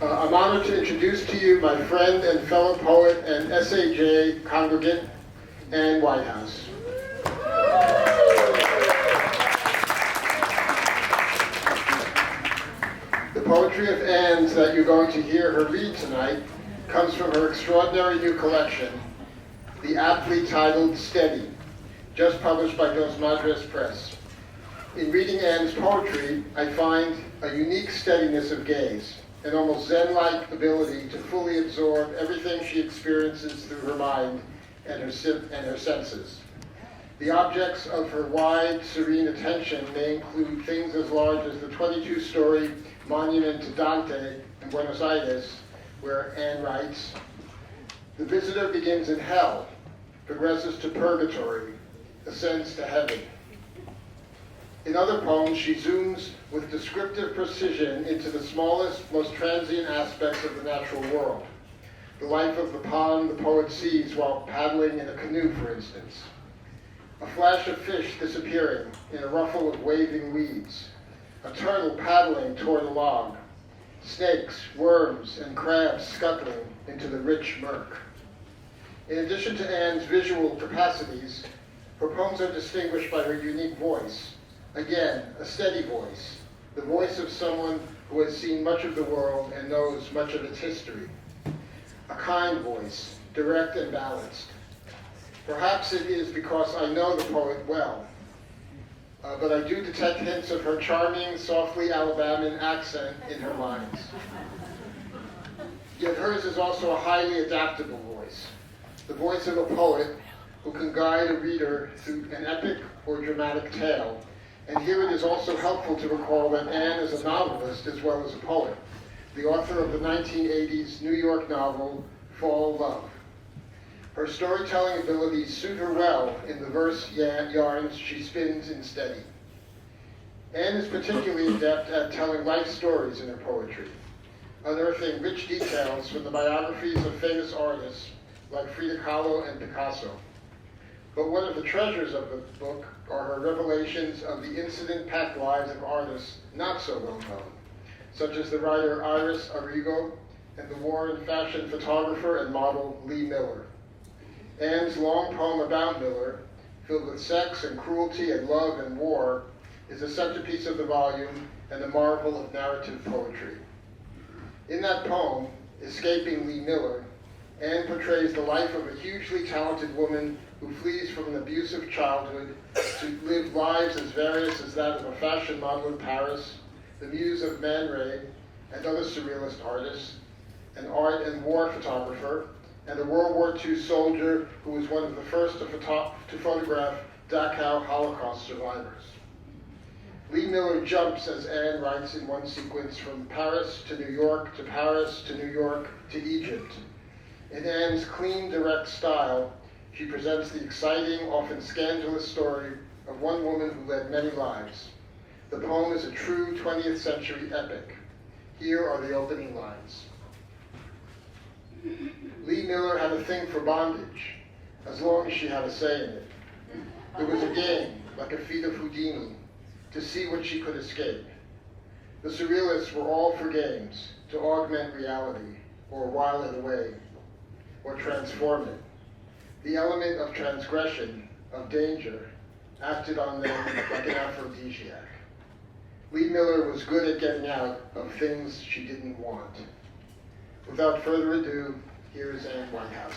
I'm honored to introduce to you my friend and fellow poet and SAJ congregant, Ann Whitehouse. The poetry of Ann's that you're going to hear her read tonight comes from her extraordinary new collection, the aptly titled Steady, just published by Dos Madres Press. In reading Ann's poetry, I find a unique steadiness of gaze, an almost Zen-like ability to fully absorb everything she experiences through her mind and her senses. The objects of her wide, serene attention may include things as large as the 22-story monument to Dante in Buenos Aires, where Ann writes, "The visitor begins in hell, progresses to purgatory, ascends to heaven." In other poems, she zooms with descriptive precision into the smallest, most transient aspects of the natural world. The life of the pond the poet sees while paddling in a canoe, for instance. A flash of fish disappearing in a ruffle of waving weeds. A turtle paddling toward a log. Snakes, worms, and crabs scuttling into the rich murk. In addition to Ann's visual capacities, her poems are distinguished by her unique voice. Again, a steady voice, the voice of someone who has seen much of the world and knows much of its history. A kind voice, direct and balanced. Perhaps it is because I know the poet well, but I do detect hints of her charming, softly Alabamian accent in her lines. Yet hers is also a highly adaptable voice, the voice of a poet who can guide a reader through an epic or dramatic tale. And here it is also helpful to recall that Ann is a novelist as well as a poet, the author of the 1980s New York novel, Fall Love. Her storytelling abilities suit her well in the verse yarns she spins in Steady. Ann is particularly adept at telling life stories in her poetry, unearthing rich details from the biographies of famous artists like Frida Kahlo and Picasso. But one of the treasures of the book are her revelations of the incident-packed lives of artists not so well known, such as the writer Iris Arrigo and the war and fashion photographer and model Lee Miller. Ann's long poem about Miller, filled with sex and cruelty and love and war, is a centerpiece of the volume and a marvel of narrative poetry. In that poem, Escaping Lee Miller, Ann portrays the life of a hugely talented woman who flees from an abusive childhood to live lives as various as that of a fashion model in Paris, the muse of Man Ray and other surrealist artists, an art and war photographer, and a World War II soldier who was one of the first to photograph Dachau Holocaust survivors. Lee Miller jumps, as Ann writes in one sequence, from Paris to New York to Paris to New York to Egypt. In Ann's clean, direct style, she presents the exciting, often scandalous story of one woman who led many lives. The poem is a true 20th century epic. Here are the opening lines. Lee Miller had a thing for bondage, as long as she had a say in it. It was a game, like a feat of Houdini, to see what she could escape. The surrealists were all for games, to augment reality, or while it away, or transform it. The element of transgression, of danger, acted on them like an aphrodisiac. Lee Miller was good at getting out of things she didn't want. Without further ado, here is Ann Whitehouse.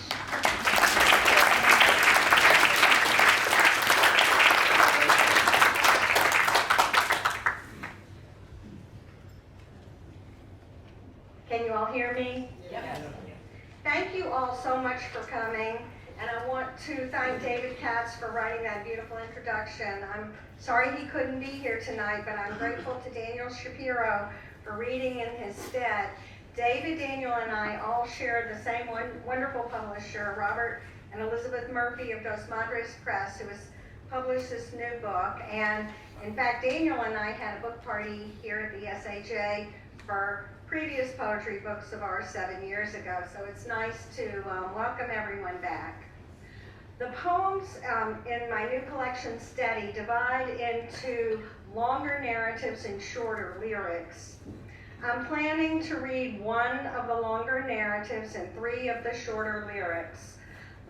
Can you all hear me? Yes. Thank you all so much for coming, and I want to thank David Katz for writing that beautiful introduction. I'm sorry he couldn't be here tonight, but I'm grateful to Daniel Shapiro for reading in his stead. David, Daniel, and I all share the same wonderful publisher, Robert and Elizabeth Murphy of Dos Madres Press, who has published this new book. And in fact, Daniel and I had a book party here at the SAJ for previous poetry books of ours 7 years ago, so it's nice to welcome everyone back. The poems in my new collection, Steady, divide into longer narratives and shorter lyrics. I'm planning to read one of the longer narratives and 3 of the shorter lyrics.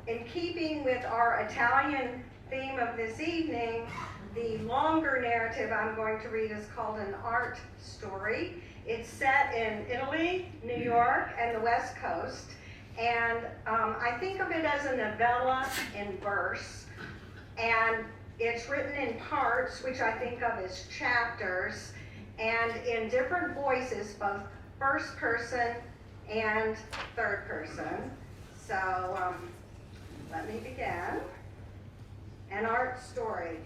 In keeping with our Italian theme of this evening, the longer narrative I'm going to read is called an art story. It's set in Italy, New York, and the West Coast. And I think of it as a novella in verse. And it's written in parts, which I think of as chapters, and in different voices, both first person and third person. So let me begin. An art story.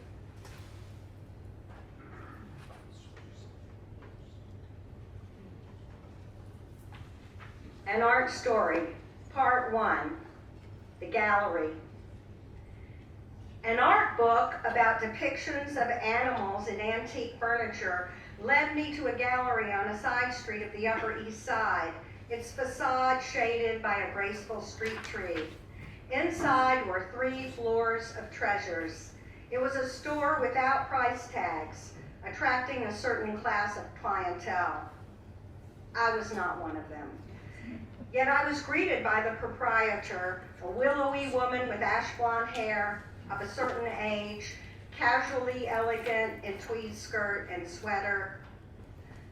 An art story, part 1, the gallery. An art book about depictions of animals in antique furniture led me to a gallery on a side street of the Upper East Side, its facade shaded by a graceful street tree. Inside were 3 floors of treasures. It was a store without price tags, attracting a certain class of clientele. I was not one of them. Yet I was greeted by the proprietor, a willowy woman with ash blonde hair, of a certain age, casually elegant in tweed skirt and sweater.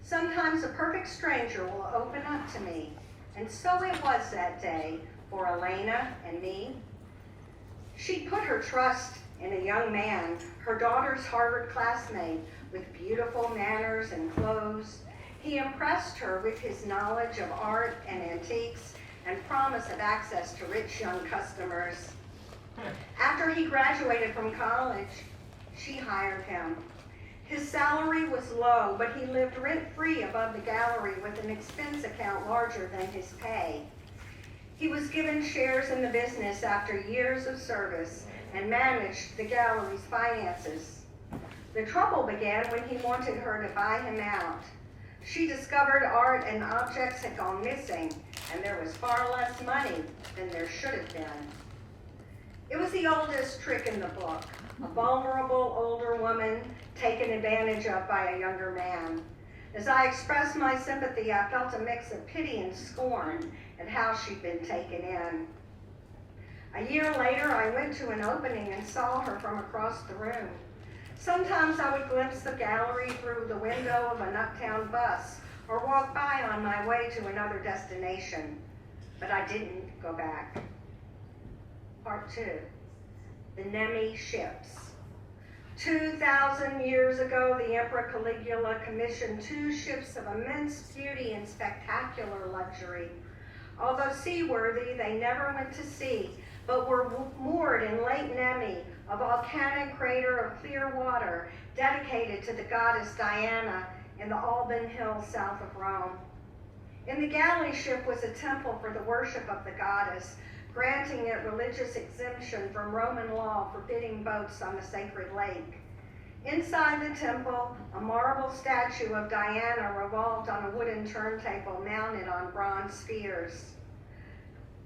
Sometimes a perfect stranger will open up to me, and so it was that day for Elena and me. She put her trust in a young man, her daughter's Harvard classmate, with beautiful manners and clothes. He impressed her with his knowledge of art and antiques and promise of access to rich young customers. After he graduated from college, she hired him. His salary was low, but he lived rent-free above the gallery with an expense account larger than his pay. He was given shares in the business after years of service and managed the gallery's finances. The trouble began when he wanted her to buy him out. She discovered art and objects had gone missing, and there was far less money than there should have been. It was the oldest trick in the book, a vulnerable older woman taken advantage of by a younger man. As I expressed my sympathy, I felt a mix of pity and scorn at how she'd been taken in. A year later, I went to an opening and saw her from across the room. Sometimes I would glimpse the gallery through the window of an uptown bus or walk by on my way to another destination, but I didn't go back. Part 2, the Nemi ships. 2,000 years ago, the Emperor Caligula commissioned 2 ships of immense beauty and spectacular luxury. Although seaworthy, they never went to sea, but were moored in Lake Nemi, a volcanic crater of clear water dedicated to the goddess Diana in the Alban Hills south of Rome. In the galley ship was a temple for the worship of the goddess, granting it religious exemption from Roman law forbidding boats on the sacred lake. Inside the temple, a marble statue of Diana revolved on a wooden turntable mounted on bronze spheres.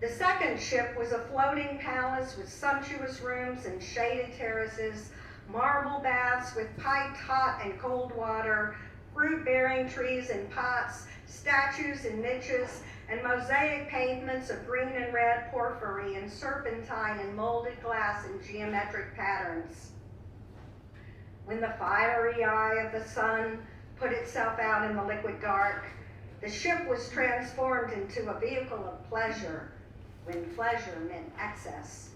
The second ship was a floating palace with sumptuous rooms and shaded terraces, marble baths with piped hot and cold water, fruit-bearing trees in pots, statues in niches, and mosaic pavements of green and red porphyry and serpentine and molded glass in geometric patterns. When the fiery eye of the sun put itself out in the liquid dark, the ship was transformed into a vehicle of pleasure, when pleasure meant excess.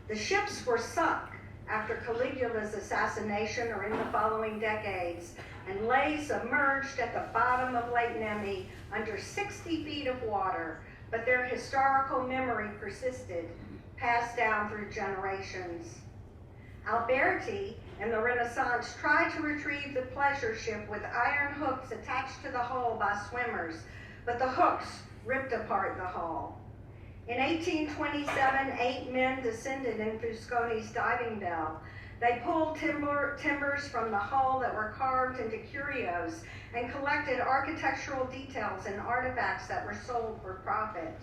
The ships were sunk after Caligula's assassination or in the following decades, and lay submerged at the bottom of Lake Nemi under 60 feet of water, but their historical memory persisted, passed down through generations. Alberti in the Renaissance tried to retrieve the pleasure ship with iron hooks attached to the hull by swimmers, but the hooks ripped apart the hull. In 1827, 8 men descended in Fusconi's diving bell. They pulled timbers from the hull that were carved into curios and collected architectural details and artifacts that were sold for profit.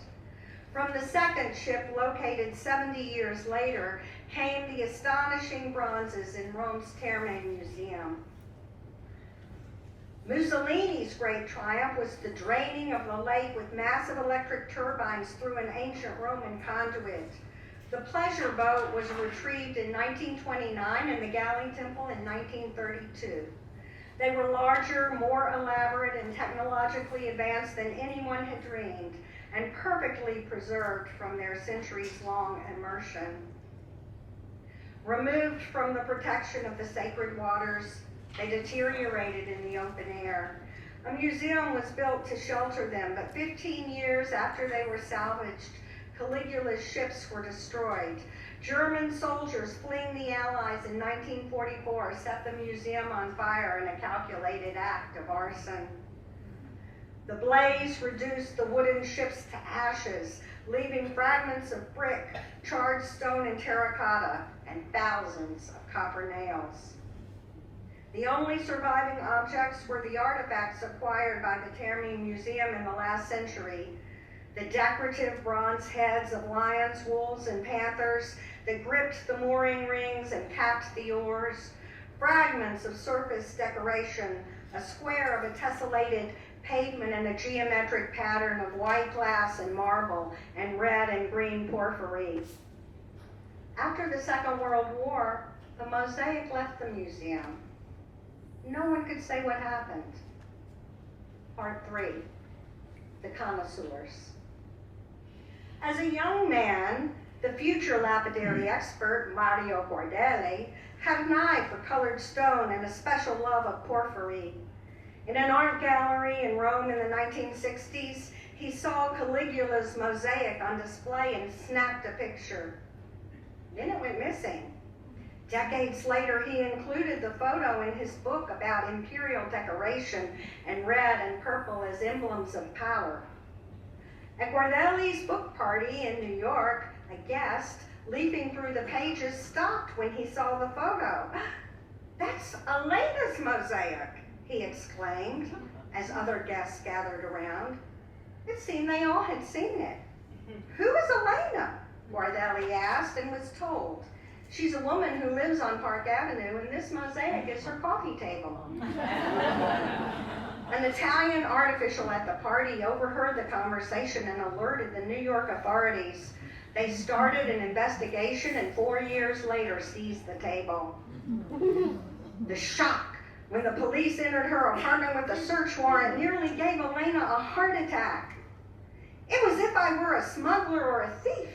From the second ship, located 70 years later, came the astonishing bronzes in Rome's Terme Museum. Mussolini's great triumph was the draining of the lake with massive electric turbines through an ancient Roman conduit. The pleasure boat was retrieved in 1929 and the galley temple in 1932. They were larger, more elaborate, and technologically advanced than anyone had dreamed, and perfectly preserved from their centuries-long immersion. Removed from the protection of the sacred waters, they deteriorated in the open air. A museum was built to shelter them, but 15 years after they were salvaged, Caligula's ships were destroyed. German soldiers fleeing the Allies in 1944 set the museum on fire in a calculated act of arson. The blaze reduced the wooden ships to ashes, leaving fragments of brick, charred stone, and terracotta, and thousands of copper nails. The only surviving objects were the artifacts acquired by the Terni Museum in the last century. The decorative bronze heads of lions, wolves, and panthers that gripped the mooring rings and capped the oars, fragments of surface decoration, a square of a tessellated pavement in a geometric pattern of white glass and marble and red and green porphyry. After the Second World War, the mosaic left the museum. No one could say what happened. Part 3, the connoisseurs. As a young man, the future lapidary expert, Mario Guardelli, had an eye for colored stone and a special love of porphyry. In an art gallery in Rome in the 1960s, he saw Caligula's mosaic on display and snapped a picture. Then it went missing. Decades later, he included the photo in his book about imperial decoration and red and purple as emblems of power. At Guardelli's book party in New York, a guest, leaping through the pages, stopped when he saw the photo. "That's Elena's mosaic," he exclaimed, as other guests gathered around. It seemed they all had seen it. "Who is Elena?" Guardelli asked and was told. "She's a woman who lives on Park Avenue, and this mosaic is her coffee table." An Italian art official at the party overheard the conversation and alerted the New York authorities. They started an investigation and 4 years later seized the table. The shock when the police entered her apartment with a search warrant nearly gave Elena a heart attack. "It was as if I were a smuggler or a thief.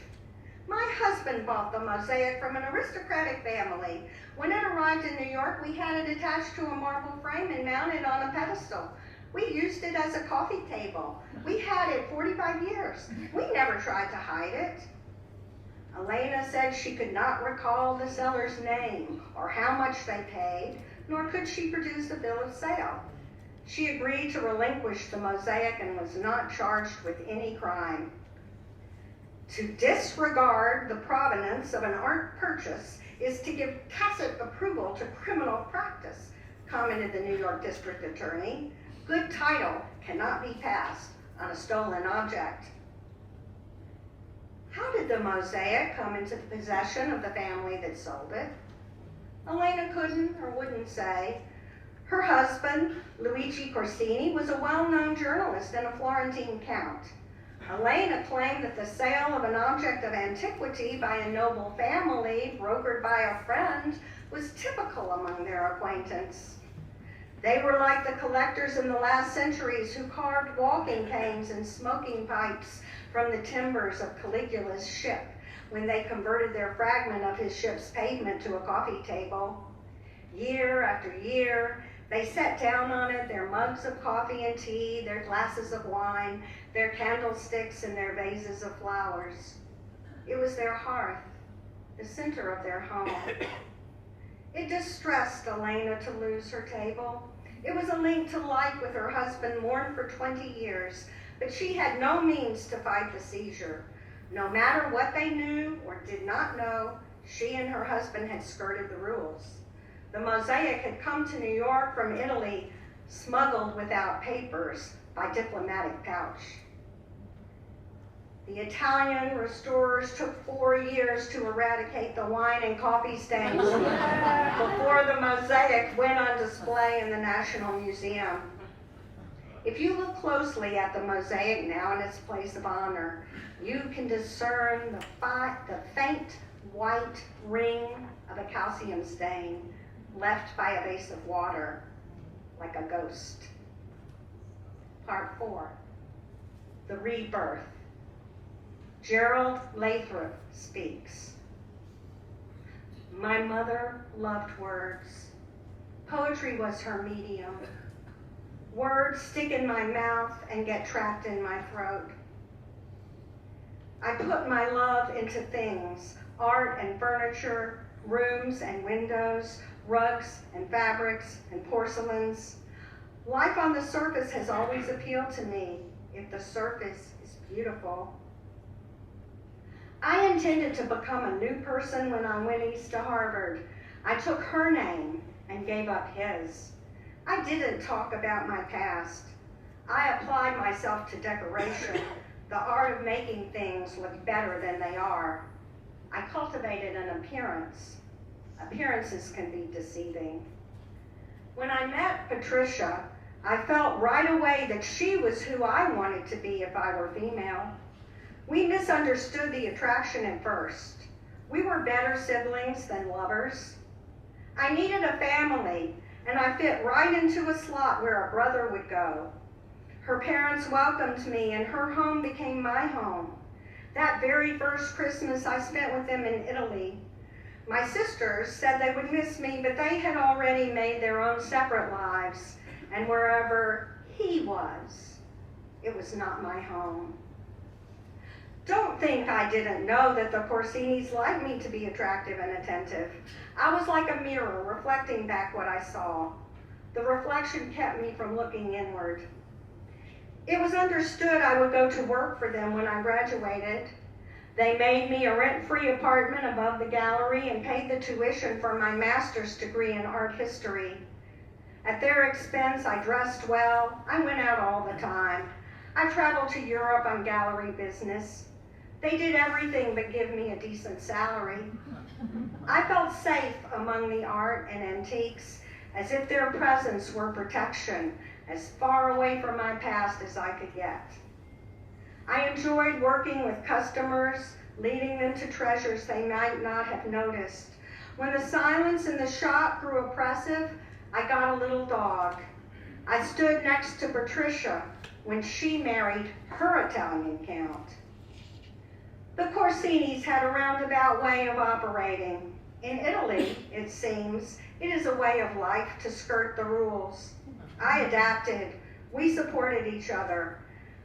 My husband bought the mosaic from an aristocratic family. When it arrived in New York, we had it attached to a marble frame and mounted on a pedestal. We used it as a coffee table. We had it 45 years. We never tried to hide it." Elena said she could not recall the seller's name or how much they paid, nor could she produce a bill of sale. She agreed to relinquish the mosaic and was not charged with any crime. "To disregard the provenance of an art purchase is to give tacit approval to criminal practice," commented the New York District Attorney. "Good title cannot be passed on a stolen object." How did the mosaic come into the possession of the family that sold it? Elena couldn't or wouldn't say. Her husband, Luigi Corsini, was a well-known journalist and a Florentine count. Elena claimed that the sale of an object of antiquity by a noble family, brokered by a friend, was typical among their acquaintance. They were like the collectors in the last centuries who carved walking canes and smoking pipes from the timbers of Caligula's ship when they converted their fragment of his ship's pavement to a coffee table. Year after year, they set down on it their mugs of coffee and tea, their glasses of wine, their candlesticks, and their vases of flowers. It was their hearth, the center of their home. It distressed Elena to lose her table. It was a link to life with her husband, mourned for 20 years, but she had no means to fight the seizure. No matter what they knew or did not know, she and her husband had skirted the rules. The mosaic had come to New York from Italy, smuggled without papers by diplomatic pouch. The Italian restorers took 4 years to eradicate the wine and coffee stains before the mosaic went on display in the National Museum. If you look closely at the mosaic now in its place of honor, you can discern the faint white ring of a calcium stain left by a vase of water, like a ghost. Part 4, the rebirth. Gerald Lathrop speaks. My mother loved words. Poetry was her medium. Words stick in my mouth and get trapped in my throat. I put my love into things, art and furniture, rooms and windows, rugs and fabrics and porcelains. Life on the surface has always appealed to me, if the surface is beautiful. I intended to become a new person when I went east to Harvard. I took her name and gave up his. I didn't talk about my past. I applied myself to decoration, the art of making things look better than they are. I cultivated an appearance. Appearances can be deceiving. When I met Patricia, I felt right away that she was who I wanted to be if I were female. We misunderstood the attraction at first. We were better siblings than lovers. I needed a family, and I fit right into a slot where a brother would go. Her parents welcomed me, and her home became my home. That very first Christmas I spent with them in Italy. My sisters said they would miss me, but they had already made their own separate lives, and wherever he was, it was not my home. Don't think I didn't know that the Corsinis liked me to be attractive and attentive. I was like a mirror reflecting back what I saw. The reflection kept me from looking inward. It was understood I would go to work for them when I graduated. They made me a rent-free apartment above the gallery and paid the tuition for my master's degree in art history. At their expense, I dressed well. I went out all the time. I traveled to Europe on gallery business. They did everything but give me a decent salary. I felt safe among the art and antiques, as if their presence were protection, as far away from my past as I could get. I enjoyed working with customers, leading them to treasures they might not have noticed. When the silence in the shop grew oppressive, I got a little dog. I stood next to Patricia when she married her Italian count. The Corsinis had a roundabout way of operating. In Italy, it seems, it is a way of life to skirt the rules. I adapted. We supported each other.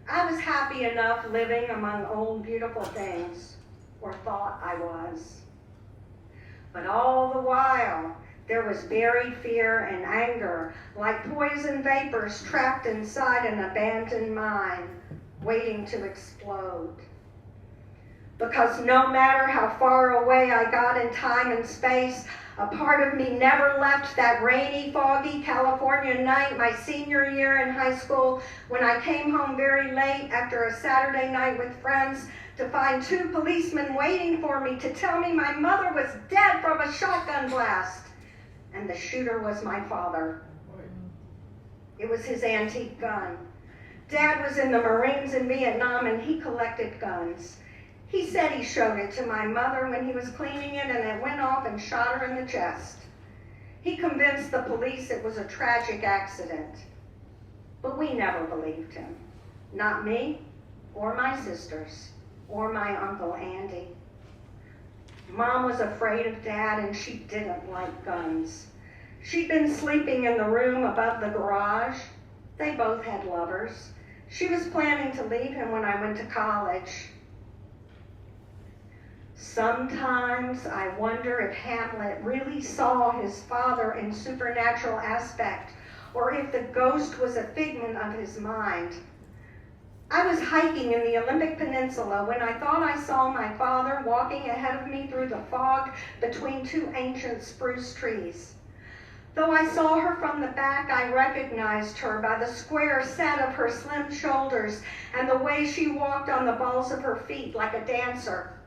I was happy enough living among old, beautiful things, or thought I was. But all the while, there was buried fear and anger, like poison vapors trapped inside an abandoned mine, waiting to explode. Because no matter how far away I got in time and space, a part of me never left that rainy, foggy California night my senior year in high school, when I came home very late after a Saturday night with friends to find 2 policemen waiting for me to tell me my mother was dead from a shotgun blast. And the shooter was my father. It was his antique gun. Dad was in the Marines in Vietnam, and he collected guns. He said he showed it to my mother when he was cleaning it, and it went off and shot her in the chest. He convinced the police it was a tragic accident. But we never believed him. Not me, or my sisters, or my Uncle Andy. Mom was afraid of Dad, and she didn't like guns. She'd been sleeping in the room above the garage. They both had lovers. She was planning to leave him when I went to college. Sometimes I wonder if Hamlet really saw his father in supernatural aspect, or if the ghost was a figment of his mind. I was hiking in the Olympic Peninsula when I thought I saw my father walking ahead of me through the fog between 2 ancient spruce trees. Though I saw her from the back, I recognized her by the square set of her slim shoulders and the way she walked on the balls of her feet like a dancer.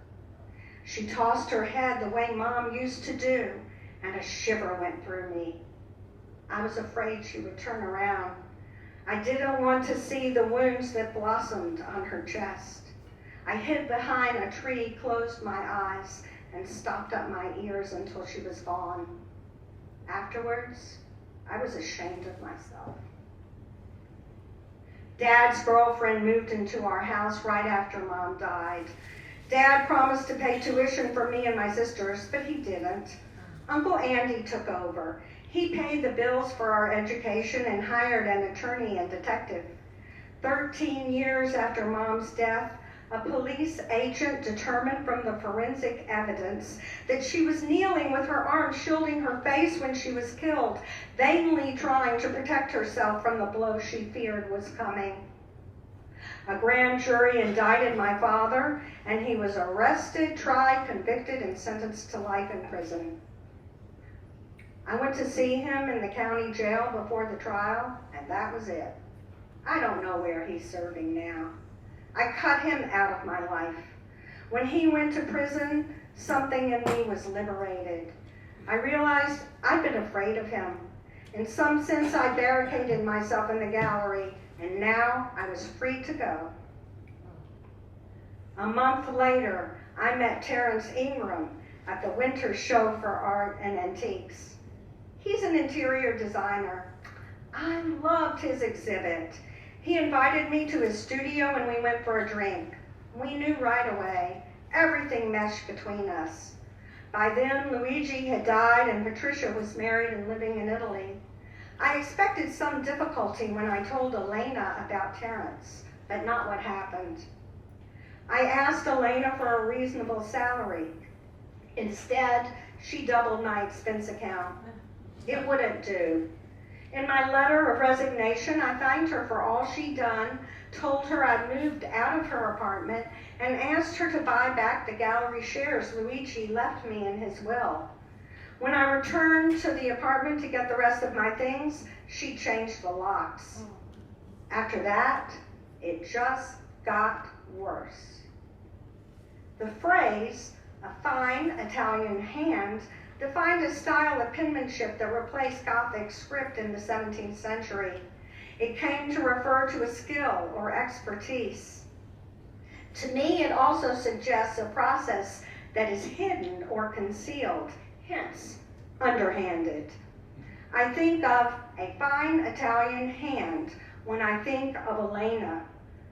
She tossed her head the way Mom used to do, and a shiver went through me. I was afraid she would turn around. I didn't want to see the wounds that blossomed on her chest. I hid behind a tree, closed my eyes, and stopped up my ears until she was gone. Afterwards, I was ashamed of myself. Dad's girlfriend moved into our house right after Mom died. Dad promised to pay tuition for me and my sisters, but he didn't. Uncle Andy took over. He paid the bills for our education and hired an attorney and detective. 13 years after Mom's death, a police agent determined from the forensic evidence that she was kneeling with her arms shielding her face when she was killed, vainly trying to protect herself from the blow she feared was coming. A grand jury indicted my father, and he was arrested, tried, convicted, and sentenced to life in prison. I went to see him in the county jail before the trial, and that was it. I don't know where he's serving now. I cut him out of my life. When he went to prison, something in me was liberated. I realized I'd been afraid of him. In some sense, I barricaded myself in the gallery, and now I was free to go. A month later, I met Terrence Ingram at the Winter Show for Art and Antiques. He's an interior designer. I loved his exhibit. He invited me to his studio and we went for a drink. We knew right away. Everything meshed between us. By then, Luigi had died and Patricia was married and living in Italy. I expected some difficulty when I told Elena about Terrence, but not what happened. I asked Elena for a reasonable salary. Instead, she doubled my expense account. It wouldn't do. In my letter of resignation, I thanked her for all she'd done, told her I'd moved out of her apartment, and asked her to buy back the gallery shares Luigi left me in his will. When I returned to the apartment to get the rest of my things, she changed the locks. After that, it just got worse. The phrase, "a fine Italian hand," defined a style of penmanship that replaced Gothic script in the 17th century. It came to refer to a skill or expertise. To me, it also suggests a process that is hidden or concealed, hence, underhanded. I think of a fine Italian hand when I think of Elena,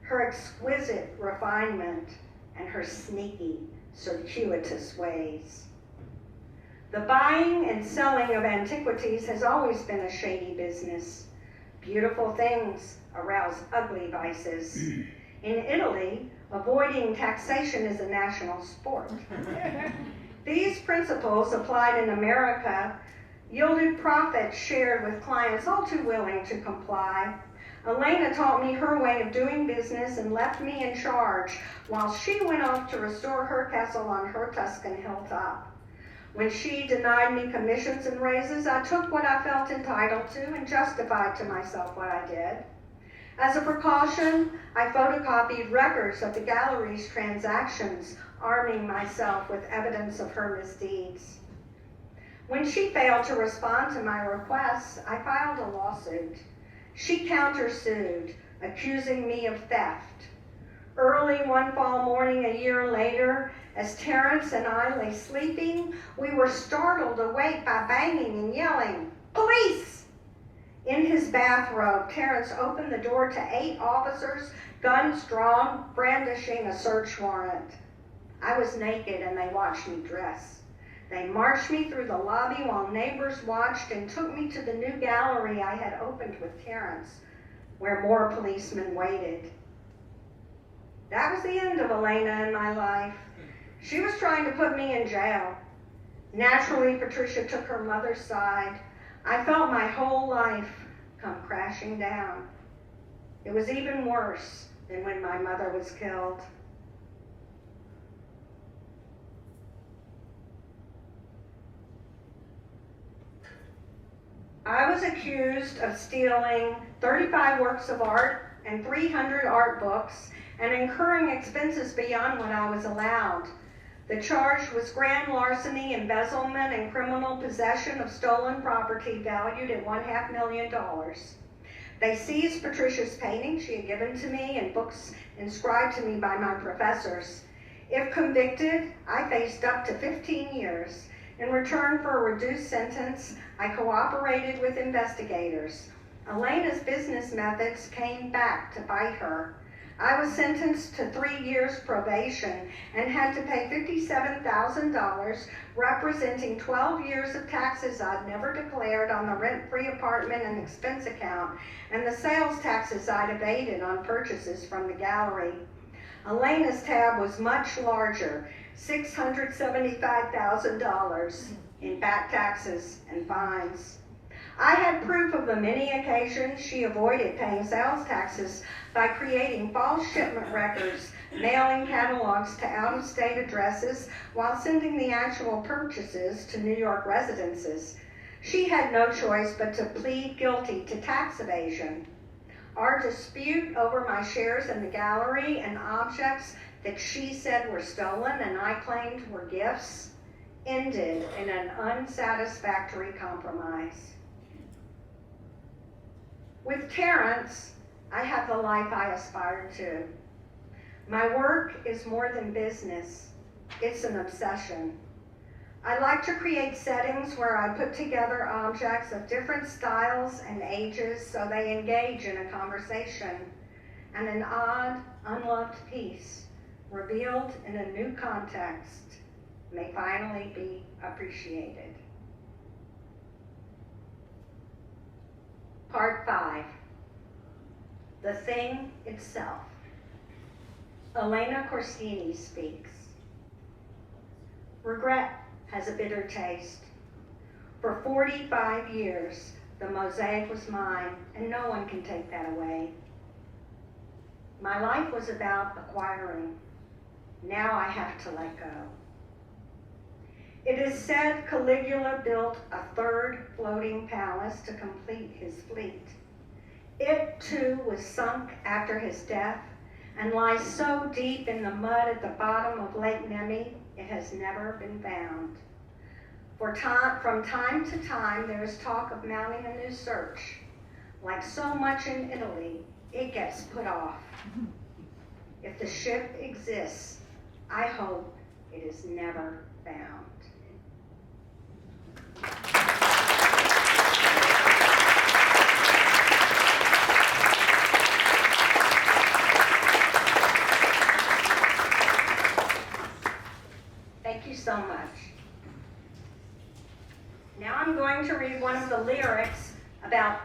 her exquisite refinement, and her sneaky, circuitous ways. The buying and selling of antiquities has always been a shady business. Beautiful things arouse ugly vices. In Italy, avoiding taxation is a national sport. These principles applied in America yielded profits shared with clients all too willing to comply. Elena taught me her way of doing business and left me in charge while she went off to restore her castle on her Tuscan hilltop. When she denied me commissions and raises, I took what I felt entitled to and justified to myself what I did. As a precaution, I photocopied records of the gallery's transactions, arming myself with evidence of her misdeeds. When she failed to respond to my requests, I filed a lawsuit. She countersued, accusing me of theft. Early one fall morning a year later, as Terrence and I lay sleeping, we were startled awake by banging and yelling, "Police!" In his bathrobe, Terrence opened the door to 8 officers, guns drawn, brandishing a search warrant. I was naked and they watched me dress. They marched me through the lobby while neighbors watched and took me to the new gallery I had opened with Terrence, where more policemen waited. That was the end of Elena in my life. She was trying to put me in jail. Naturally, Patricia took her mother's side. I felt my whole life come crashing down. It was even worse than when my mother was killed. I was accused of stealing 35 works of art and 300 art books and incurring expenses beyond what I was allowed. The charge was grand larceny, embezzlement, and criminal possession of stolen property valued at $500,000. They seized Patricia's painting she had given to me and books inscribed to me by my professors. If convicted, I faced up to 15 years. In return for a reduced sentence, I cooperated with investigators. Elena's business methods came back to bite her. I was sentenced to 3 years probation and had to pay $57,000, representing 12 years of taxes I'd never declared on the rent-free apartment and expense account, and the sales taxes I'd evaded on purchases from the gallery. Elena's tab was much larger, $675,000 in back taxes and fines. I had proof of the many occasions she avoided paying sales taxes by creating false shipment records, mailing catalogs to out-of-state addresses, while sending the actual purchases to New York residences. She had no choice but to plead guilty to tax evasion. Our dispute over my shares in the gallery and objects that she said were stolen and I claimed were gifts ended in an unsatisfactory compromise. With Terrence, I have the life I aspired to. My work is more than business. It's an obsession. I like to create settings where I put together objects of different styles and ages so they engage in a conversation, and an odd, unloved piece, revealed in a new context, may finally be appreciated. Part 5, The Thing Itself. Elena Corsini speaks. Regret has a bitter taste. For 45 years, the mosaic was mine, and no one can take that away. My life was about acquiring. Now I have to let go. It is said Caligula built a third floating palace to complete his fleet. It too was sunk after his death and lies so deep in the mud at the bottom of Lake Nemi, it has never been found. From time to time, there is talk of mounting a new search. Like so much in Italy, it gets put off. If the ship exists, I hope it is never found. Thank you so much. Now I'm going to read one of the lyrics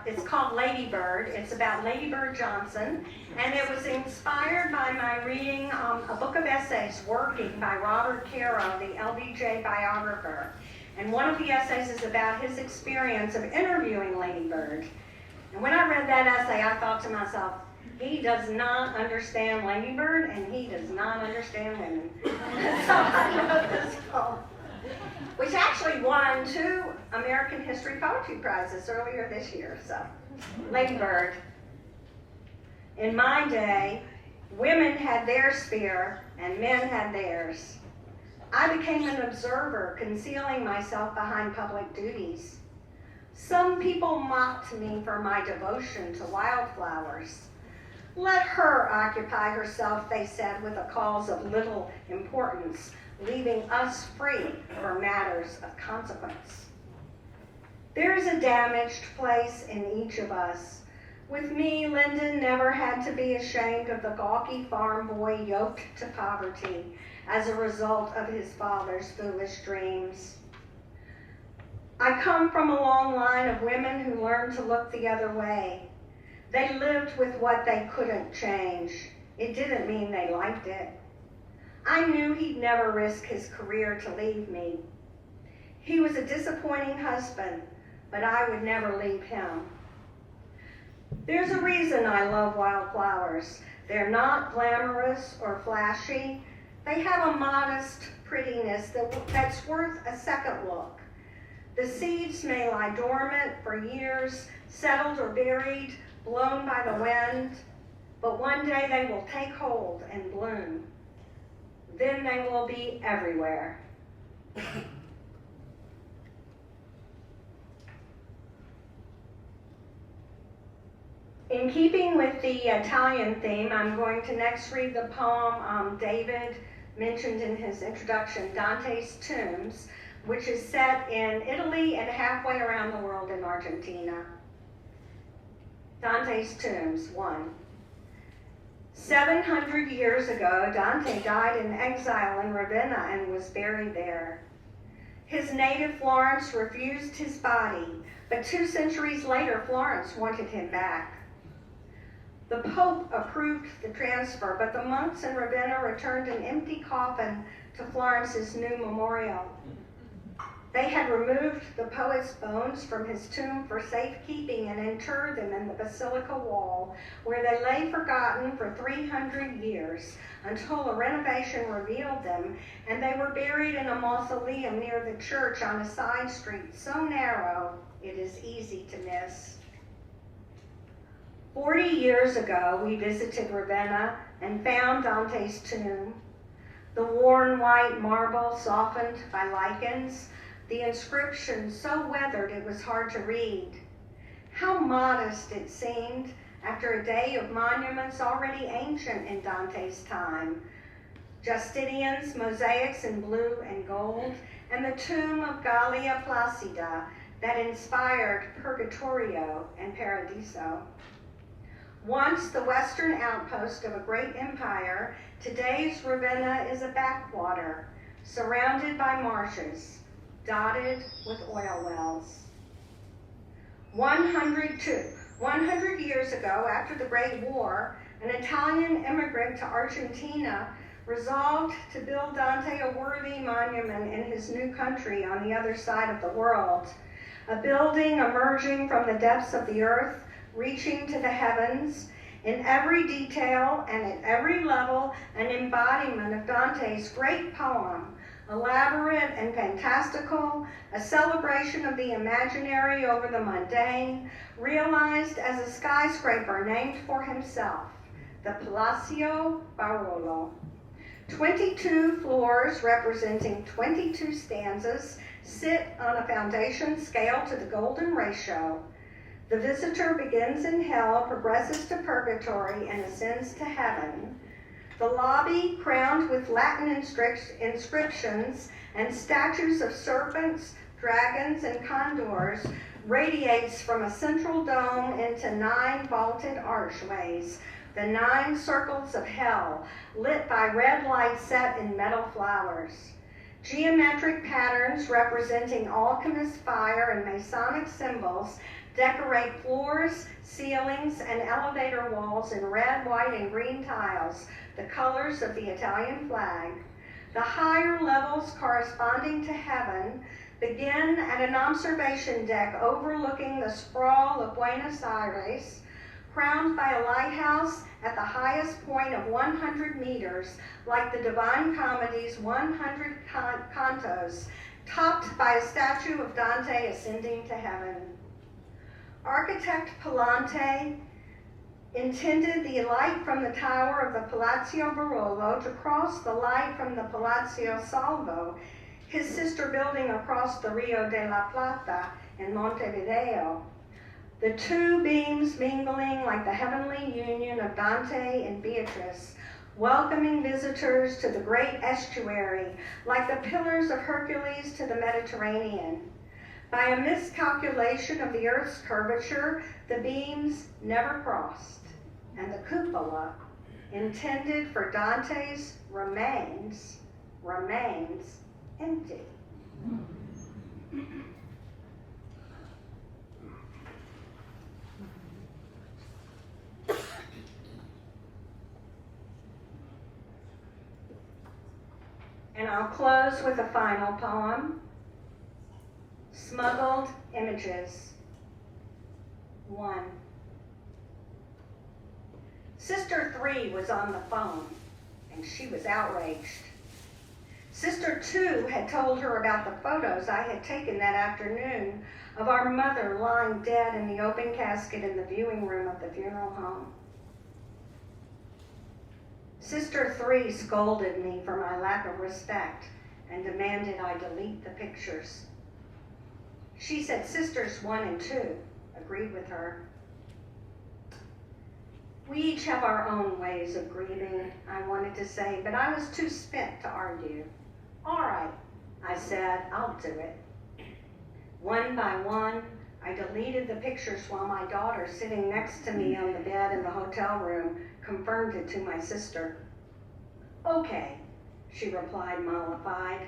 it's called Lady Bird. It's about Lady Bird Johnson, and it was inspired by my reading a book of essays, Working, by Robert Caro, the LBJ biographer. And one of the essays is about his experience of interviewing Lady Bird. And when I read that essay, I thought to myself, he does not understand Lady Bird, and he does not understand women. So I wrote this poem, which actually won 2 American History Poetry Prizes earlier this year. So, Lady Bird. In my day, women had their sphere and men had theirs. I became an observer, concealing myself behind public duties. Some people mocked me for my devotion to wildflowers. Let her occupy herself, they said, with the calls of little importance, leaving us free for matters of consequence. There is a damaged place in each of us. With me, Lyndon never had to be ashamed of the gawky farm boy yoked to poverty as a result of his father's foolish dreams. I come from a long line of women who learned to look the other way. They lived with what they couldn't change. It didn't mean they liked it. I knew he'd never risk his career to leave me. He was a disappointing husband, but I would never leave him. There's a reason I love wildflowers. They're not glamorous or flashy. They have a modest prettiness that's worth a second look. The seeds may lie dormant for years, settled or buried, blown by the wind, but one day they will take hold and bloom. Then they will be everywhere. In keeping with the Italian theme, I'm going to next read the poem David mentioned in his introduction, Dante's Tombs, which is set in Italy and halfway around the world in Argentina. Dante's Tombs, 1. 700 years ago, Dante died in exile in Ravenna and was buried there. His native Florence refused his body, but 2 centuries later, Florence wanted him back. The Pope approved the transfer, but the monks in Ravenna returned an empty coffin to Florence's new memorial. They had removed the poet's bones from his tomb for safekeeping and interred them in the basilica wall, where they lay forgotten for 300 years until a renovation revealed them, and they were buried in a mausoleum near the church on a side street so narrow it is easy to miss. 40 years ago, we visited Ravenna and found Dante's tomb. The worn white marble softened by lichens, the inscription so weathered it was hard to read. How modest it seemed after a day of monuments already ancient in Dante's time. Justinian's mosaics in blue and gold, and the tomb of Gallia Placida that inspired Purgatorio and Paradiso. Once the western outpost of a great empire, today's Ravenna is a backwater, surrounded by marshes, dotted with oil wells. 100 years ago, after the Great War, an Italian immigrant to Argentina resolved to build Dante a worthy monument in his new country on the other side of the world, a building emerging from the depths of the earth, reaching to the heavens, in every detail and at every level, an embodiment of Dante's great poem, elaborate and fantastical, a celebration of the imaginary over the mundane, realized as a skyscraper named for himself, the Palazzo Barolo. 22 floors representing 22 stanzas sit on a foundation scale to the golden ratio. The visitor begins in hell, progresses to purgatory, and ascends to heaven. The lobby, crowned with Latin inscriptions and statues of serpents, dragons, and condors, radiates from a central dome into 9 vaulted archways, the 9 circles of hell, lit by red light set in metal flowers. Geometric patterns representing alchemist fire and Masonic symbols decorate floors, ceilings, and elevator walls in red, white, and green tiles, the colors of the Italian flag. The higher levels corresponding to heaven begin at an observation deck overlooking the sprawl of Buenos Aires, crowned by a lighthouse at the highest point of 100 meters, like the Divine Comedy's 100 cantos, topped by a statue of Dante ascending to heaven. Architect Palante intended the light from the tower of the Palazzo Barolo to cross the light from the Palazzo Salvo, his sister building across the Rio de la Plata in Montevideo. The 2 beams mingling like the heavenly union of Dante and Beatrice, welcoming visitors to the great estuary, like the pillars of Hercules to the Mediterranean. By a miscalculation of the earth's curvature, the beams never crossed, and the cupola, intended for Dante's remains empty. And I'll close with a final poem, Smuggled Images. 1. Sister 3 was on the phone, and she was outraged. Sister 2 had told her about the photos I had taken that afternoon of our mother lying dead in the open casket in the viewing room of the funeral home. Sister 3 scolded me for my lack of respect and demanded I delete the pictures. She said sisters 1 and 2 agreed with her. We each have our own ways of grieving, I wanted to say, but I was too spent to argue. All right, I said, I'll do it. One by one, I deleted the pictures while my daughter, sitting next to me on the bed in the hotel room, confirmed it to my sister. Okay, she replied, mollified.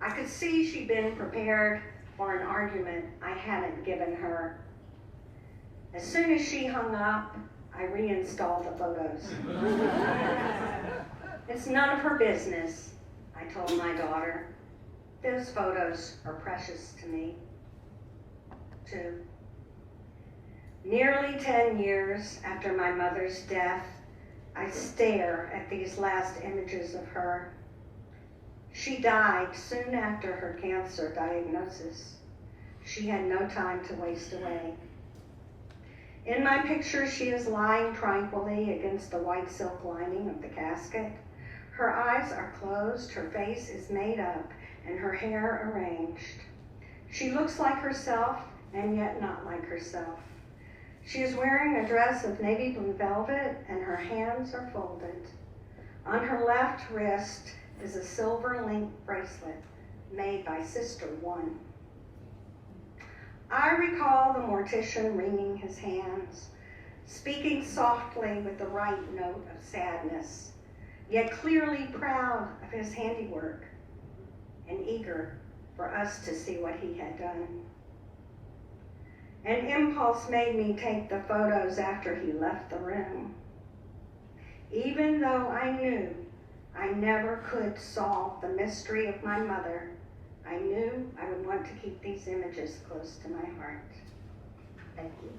I could see she'd been prepared for an argument I hadn't given her. As soon as she hung up, I reinstalled the photos. It's none of her business, I told my daughter. Those photos are precious to me, too. Nearly 10 years after my mother's death, I stare at these last images of her. She died soon after her cancer diagnosis. She had no time to waste away. In my picture, she is lying tranquilly against the white silk lining of the casket. Her eyes are closed, her face is made up, and her hair arranged. She looks like herself, and yet not like herself. She is wearing a dress of navy blue velvet, and her hands are folded. On her left wrist is a silver link bracelet made by Sister One. I recall the mortician wringing his hands, speaking softly with the right note of sadness, yet clearly proud of his handiwork and eager for us to see what he had done. An impulse made me take the photos after he left the room. Even though I knew I never could solve the mystery of my mother, I knew I would want to keep these images close to my heart. Thank you.